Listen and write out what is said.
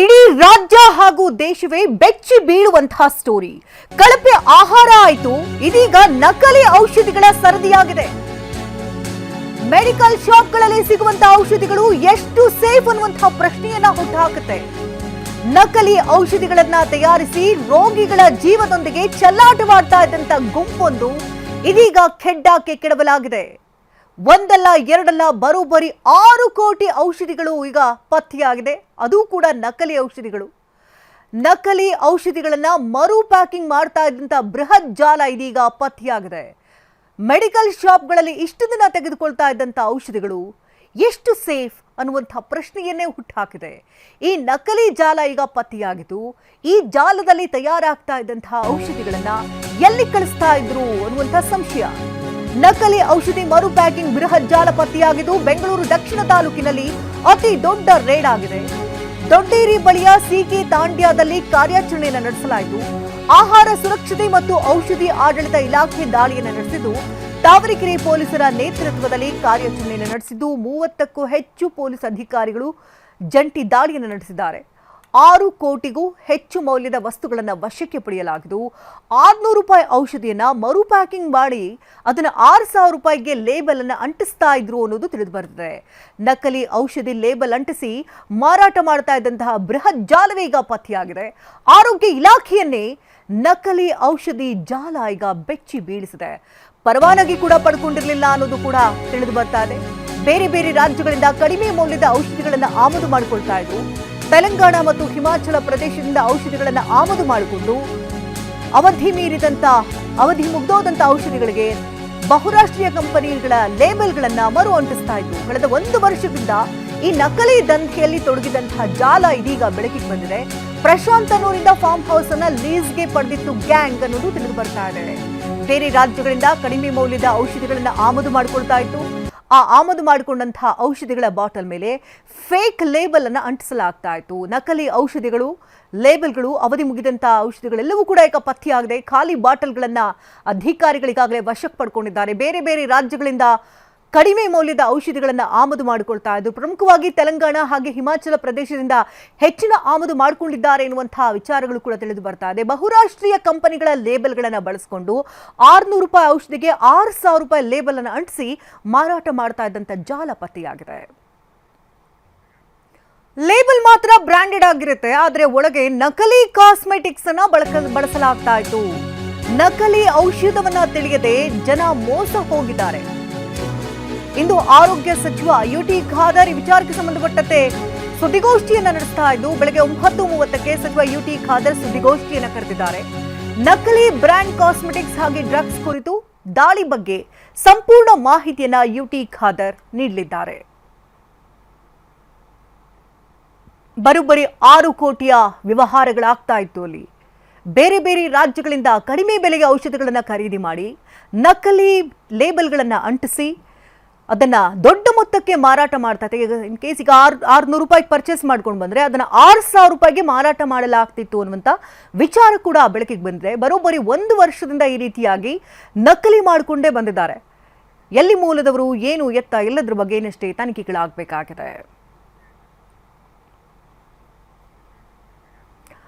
ಇಡೀ ರಾಜ್ಯ ಹಾಗೂ ದೇಶವೇ ಬೆಚ್ಚಿ ಬೀಳುವಂತಹ ಸ್ಟೋರಿ. ಕಳಪೆ ಆಹಾರ ಆಯ್ತು, ಇದೀಗ ನಕಲಿ ಔಷಧಿಗಳ ಸರದಿಯಾಗಿದೆ. ಮೆಡಿಕಲ್ ಶಾಪ್ಗಳಲ್ಲಿ ಸಿಗುವಂತಹ ಔಷಧಿಗಳು ಎಷ್ಟು ಸೇಫ್ ಅನ್ನುವಂತಹ ಪ್ರಶ್ನೆಯನ್ನ ಹುಟ್ಟುಹಾಕುತ್ತೆ. ನಕಲಿ ಔಷಧಿಗಳನ್ನ ತಯಾರಿಸಿ ರೋಗಿಗಳ ಜೀವದೊಂದಿಗೆ ಚೆಲ್ಲಾಟವಾಡ್ತಾ ಇದ್ದಂತ ಗುಂಪೊಂದು ಇದೀಗ ಖೆಡ್ಡಾಕ್ಕೆ ಕೆಡವಲಾಗಿದೆ. ಒಂದಲ್ಲ ಎರಡಲ್ಲ ಬರೋಬ್ಬರಿ 6 ಕೋಟಿ ಔಷಧಿಗಳು ಈಗ ಪತ್ತೆಯಾಗಿದೆ. ಅದು ಕೂಡ ನಕಲಿ ಔಷಧಿಗಳು. ನಕಲಿ ಔಷಧಿಗಳನ್ನ ಮರು ಪ್ಯಾಕಿಂಗ್ ಮಾಡ್ತಾ ಇದ್ದಂತ ಬೃಹತ್ ಜಾಲ ಇದೀಗ ಪತ್ತೆಯಾಗಿದೆ. ಮೆಡಿಕಲ್ ಶಾಪ್ಗಳಲ್ಲಿ ಇಷ್ಟು ದಿನ ತೆಗೆದುಕೊಳ್ತಾ ಇದ್ದಂತ ಔಷಧಿಗಳು ಎಷ್ಟು ಸೇಫ್ ಅನ್ನುವಂಥ ಪ್ರಶ್ನೆಯನ್ನೇ ಹುಟ್ಟುಹಾಕಿದೆ. ಈ ನಕಲಿ ಜಾಲ ಈಗ ಪತ್ತೆಯಾಗಿದ್ದು, ಈ ಜಾಲದಲ್ಲಿ ತಯಾರಾಗ್ತಾ ಇದ್ದಂತಹ ಔಷಧಿಗಳನ್ನ ಎಲ್ಲಿ ಕಳಿಸ್ತಾ ಇದ್ರು ಅನ್ನುವಂಥ ಸಂಶಯ. ನಕಲಿ ಔಷಧಿ ಮರು ಪ್ಯಾಕಿಂಗ್ ಬೃಹತ್ ಜಾಲ ಪತ್ತೆಯಾಗಿದ್ದು ಬೆಂಗಳೂರು ದಕ್ಷಿಣ ತಾಲೂಕಿನಲ್ಲಿ ಅತಿ ದೊಡ್ಡ ರೇಡ್ ಆಗಿದೆ. ದೊಡ್ಡೇರಿ ಬಳಿಯ ಸಿಕೆ ತಾಂಡ್ಯದಲ್ಲಿ ಕಾರ್ಯಾಚರಣೆಯನ್ನು ನಡೆಸಲಾಯಿತು. ಆಹಾರ ಸುರಕ್ಷತೆ ಮತ್ತು ಔಷಧಿ ಆಡಳಿತ ಇಲಾಖೆ ದಾಳಿಯನ್ನು ನಡೆಸಿದ್ದು, ತಾವರೆಕೆರೆ ಪೊಲೀಸರ ನೇತೃತ್ವದಲ್ಲಿ ಕಾರ್ಯಾಚರಣೆಯನ್ನು ನಡೆಸಿದ್ದು 30ಕ್ಕೂ ಹೆಚ್ಚು ಪೊಲೀಸ್ ಅಧಿಕಾರಿಗಳು ಜಂಟಿ ದಾಳಿಯನ್ನು ನಡೆಸಿದ್ದಾರೆ. 6 ಕೋಟಿಗೂ ಹೆಚ್ಚು ಮೌಲ್ಯದ ವಸ್ತುಗಳನ್ನು ವಶಕ್ಕೆ ಪಡೆಯಲಾಗಿದ್ದು, 600 ರೂಪಾಯಿ ಔಷಧಿಯನ್ನ ಮರು ಪ್ಯಾಕಿಂಗ್ ಮಾಡಿ ಅದನ್ನು 6,000 ರೂಪಾಯಿಗೆ ಲೇಬಲ್ ಅನ್ನು ಅಂಟಿಸ್ತಾ ಇದ್ರು ಅನ್ನೋದು ತಿಳಿದು ಬರುತ್ತದೆ. ನಕಲಿ ಔಷಧಿ ಲೇಬಲ್ ಅಂಟಿಸಿ ಮಾರಾಟ ಮಾಡ್ತಾ ಇದ್ದಂತಹ ಬೃಹತ್ ಜಾಲವೇ ಈಗ ಪತ್ತೆಯಾಗಿದೆ. ಆರೋಗ್ಯ ಇಲಾಖೆಯನ್ನೇ ನಕಲಿ ಔಷಧಿ ಜಾಲ ಈಗ ಬೆಚ್ಚಿ ಬೀಳಿಸಿದೆ. ಪರವಾನಗಿ ಕೂಡ ಪಡ್ಕೊಂಡಿರಲಿಲ್ಲ ಅನ್ನೋದು ಕೂಡ ತಿಳಿದು ಬರ್ತಾ ಇದೆ. ಬೇರೆ ಬೇರೆ ರಾಜ್ಯಗಳಿಂದ ಕಡಿಮೆ ಮೌಲ್ಯದ ಔಷಧಿಗಳನ್ನು ಆಮದು ಮಾಡಿಕೊಳ್ತಾ ಇದ್ರು. ತೆಲಂಗಾಣ ಮತ್ತು ಹಿಮಾಚಲ ಪ್ರದೇಶದಿಂದ ಔಷಧಿಗಳನ್ನು ಆಮದು ಮಾಡಿಕೊಂಡು ಅವಧಿ ಮುಗ್ದೋದಂತ ಔಷಧಿಗಳಿಗೆ ಬಹುರಾಷ್ಟ್ರೀಯ ಕಂಪನಿಗಳ ಲೇಬಲ್ಗಳನ್ನ ಮರು ಅಂಟಿಸ್ತಾ ಇದ್ರು. ಕಳೆದ 1 ವರ್ಷದಿಂದ ಈ ನಕಲಿ ದಂಧೆಯಲ್ಲಿ ತೊಡಗಿದಂತಹ ಜಾಲ ಇದೀಗ ಬೆಳಕಿಗೆ ಬಂದಿದೆ. ಪ್ರಶಾಂತ್ ಅನ್ನೋರಿಂದ ಫಾರ್ಮ್ ಹೌಸ್ ಅನ್ನ ಲೀಸ್ಗೆ ಪಡೆದಿತ್ತು ಗ್ಯಾಂಗ್ ಅನ್ನೋದು ತಿಳಿದು ಬರ್ತಾ ಇದೆ. ಬೇರೆ ರಾಜ್ಯಗಳಿಂದ ಕಡಿಮೆ ಮೌಲ್ಯದ ಔಷಧಿಗಳನ್ನ ಆಮದು ಮಾಡಿಕೊಳ್ತಾ ಇತ್ತು. ಆ ಆಮದು ಮಾಡಿಕೊಂಡಂತಹ ಔಷಧಿಗಳ ಬಾಟಲ್ ಮೇಲೆ ಫೇಕ್ ಲೇಬಲ್ ಅನ್ನು ಅಂಟಿಸಲಾಗ್ತಾ ಇತ್ತು. ನಕಲಿ ಔಷಧಿಗಳು, ಲೇಬಲ್ಗಳು, ಅವಧಿ ಮುಗಿದಂತಹ ಔಷಧಿಗಳೆಲ್ಲವೂ ಕೂಡ ಈಗ ಪತ್ತೆಯಾಗಿದೆ. ಖಾಲಿ ಬಾಟಲ್ಗಳನ್ನ ಅಧಿಕಾರಿಗಳಿಗಾಗಲೇ ವಶಕ್ಕೆ ಪಡ್ಕೊಂಡಿದ್ದಾರೆ. ಬೇರೆ ಬೇರೆ ರಾಜ್ಯಗಳಿಂದ ಕಡಿಮೆ ಮೌಲ್ಯದ ಔಷಧಿಗಳನ್ನು ಆಮದು ಮಾಡಿಕೊಳ್ತಾ ಇದ್ದು, ಪ್ರಮುಖವಾಗಿ ತೆಲಂಗಾಣ ಹಾಗೆ ಹಿಮಾಚಲ ಪ್ರದೇಶದಿಂದ ಹೆಚ್ಚಿನ ಆಮದು ಮಾಡಿಕೊಂಡಿದ್ದಾರೆ ಎನ್ನುವಂತಹ ವಿಚಾರಗಳು ಕೂಡ ತಿಳಿದು ಬರ್ತಾ ಇದೆ. ಬಹುರಾಷ್ಟ್ರೀಯ ಕಂಪನಿಗಳ ಲೇಬಲ್ಗಳನ್ನು ಬಳಸಿಕೊಂಡು 600 ರೂಪಾಯಿ ಔಷಧಿಗೆ 6,000 ರೂಪಾಯಿ ಲೇಬಲ್ ಅನ್ನು ಅಂಟಿಸಿ ಮಾರಾಟ ಮಾಡ್ತಾ ಇದ್ದಂತ ಜಾಲ ಪತ್ತೆಯಾಗಿದೆ. ಲೇಬಲ್ ಮಾತ್ರ ಬ್ರಾಂಡೆಡ್ ಆಗಿರುತ್ತೆ, ಆದ್ರೆ ಒಳಗೆ ನಕಲಿ ಕಾಸ್ಮೆಟಿಕ್ಸ್ ಅನ್ನ ಬಳಸಲಾಗ್ತಾ ಇತ್ತು. ನಕಲಿ ಔಷಧವನ್ನ ತಿಳಿಯದೆ ಜನ ಮೋಸ ಹೋಗಿದ್ದಾರೆ. ಇಂದು ಆರೋಗ್ಯ ಸಚಿವ ಯುಟಿ ಖಾದರ್ ಈ ವಿಚಾರಕ್ಕೆ ಸಂಬಂಧಪಟ್ಟಂತೆ ಸುದ್ದಿಗೋಷ್ಠಿಯನ್ನ ನಡೆಸ್ತಾ ಇದ್ದು, ಬೆಳಗ್ಗೆ 9:30ಕ್ಕೆ ಸಚಿವ ಯುಟಿ ಖಾದರ್ ಸುದ್ದಿಗೋಷ್ಠಿಯನ್ನ ಕರೆದಿದ್ದಾರೆ. ನಕಲಿ ಬ್ರ್ಯಾಂಡ್ ಕಾಸ್ಮೆಟಿಕ್ಸ್ ಹಾಗೆ ಡ್ರಗ್ಸ್ ಕುರಿತು ದಾಳಿ ಬಗ್ಗೆ ಸಂಪೂರ್ಣ ಮಾಹಿತಿಯನ್ನ ಯುಟಿ ಖಾದರ್ ನೀಡಲಿದ್ದಾರೆ. ಬರೋಬ್ಬರಿ 6 ಕೋಟಿಯ ವ್ಯವಹಾರಗಳಾಗ್ತಾ ಇತ್ತು. ಅಲ್ಲಿ ಬೇರೆ ಬೇರೆ ರಾಜ್ಯಗಳಿಂದ ಕಡಿಮೆ ಬೆಲೆಗೆ ಔಷಧಿಗಳನ್ನು ಖರೀದಿ ಮಾಡಿ ನಕಲಿ ಲೇಬಲ್ಗಳನ್ನು ಅಂಟಿಸಿ ಅದನ್ನ ದೊಡ್ಡ ಮೊತ್ತಕ್ಕೆ ಮಾರಾಟ ಮಾಡ್ತಾ ಇತ್ತು. ಇನ್ ಕೇಸ್ ಈಗ 600 ರೂಪಾಯಿಗೆ ಪರ್ಚೇಸ್ ಮಾಡ್ಕೊಂಡು ಬಂದ್ರೆ ಅದನ್ನ 6,000 ರೂಪಾಯಿಗೆ ಮಾರಾಟ ಮಾಡಲಾಗ್ತಿತ್ತು ಅನ್ನುವಂಥ ವಿಚಾರ ಕೂಡ ಬೆಳಕಿಗೆ ಬಂದಿದೆ. ಬರೋಬ್ಬರಿ 1 ವರ್ಷದಿಂದ ಈ ರೀತಿಯಾಗಿ ನಕಲಿ ಮಾಡಿಕೊಂಡೇ ಬಂದಿದ್ದಾರೆ. ಎಲ್ಲಿ ಮೂಲದವರು, ಏನು ಎತ್ತ, ಎಲ್ಲದರ ಬಗ್ಗೆ ಇನ್ನಷ್ಟೇ ತನಿಖೆಗಳಾಗಬೇಕಾಗಿದೆ.